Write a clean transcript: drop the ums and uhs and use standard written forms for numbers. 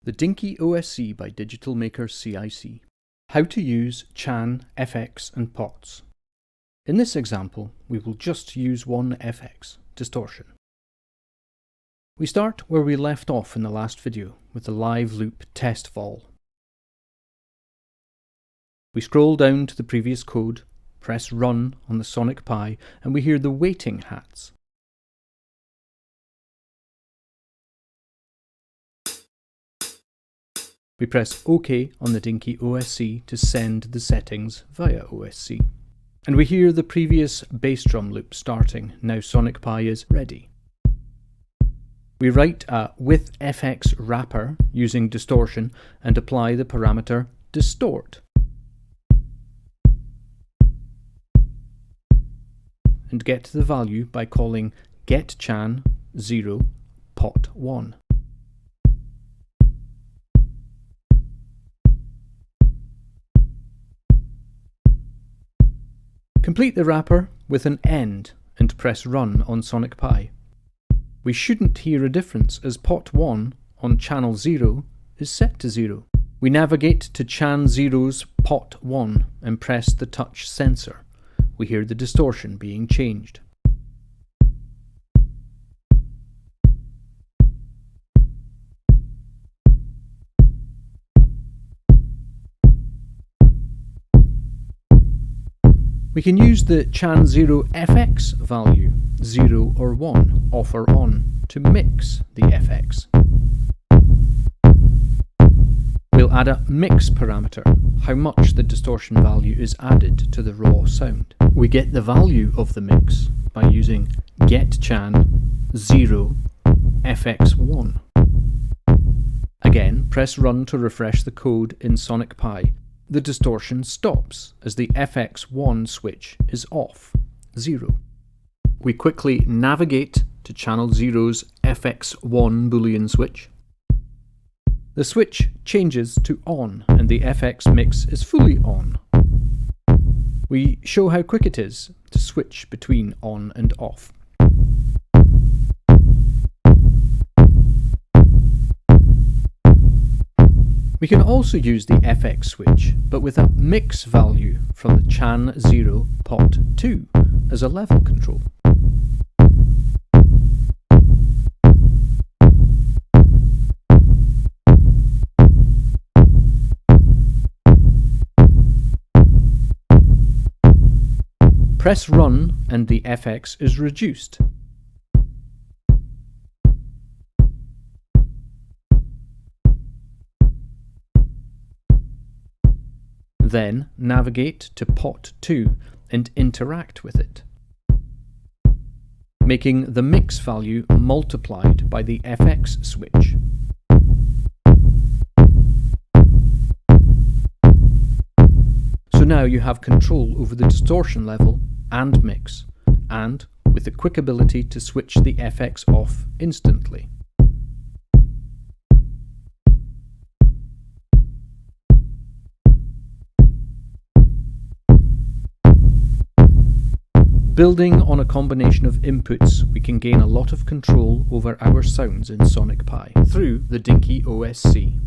The DinyOSC by Digital Maker CIC. How to use CHN, FX and POTs. In this example, we will just use one FX, distortion. We start where we left off in the last video with the live loop test vol. We scroll down to the previous code, press run on the Sonic Pi, and we hear the waiting hats. We press OK on the DinyOSC to send the settings via OSC. And we hear the previous bass drum loop starting, now Sonic Pi is ready. We write a with FX wrapper using distortion and apply the parameter distort. And get the value by calling getChan 0 pot 1. Complete the wrapper with an end and press run on Sonic Pi. We shouldn't hear a difference as pot 1 on channel 0 is set to 0. We navigate to chan 0's pot 1 and press the touch sensor. We hear the distortion being changed. We can use the chan 0 FX value, 0 or 1, off or on, to mix the FX. We'll add a mix parameter, how much the distortion value is added to the raw sound. We get the value of the mix by using getChan 0 FX1. Again, press run to refresh the code in Sonic Pi. The distortion stops as the FX1 switch is off, 0. We quickly navigate to channel 0's FX1 Boolean switch. The switch changes to on and the FX mix is fully on. We show how quick it is to switch between on and off. We can also use the FX switch, but with a mix value from the chan 0 pot 2 as a level control. Press run and the FX is reduced. Then navigate to pot 2 and interact with it, making the mix value multiplied by the FX switch. So now you have control over the distortion level and mix, and with the quick ability to switch the FX off instantly. Building on a combination of inputs, we can gain a lot of control over our sounds in Sonic Pi through the DinyOSC.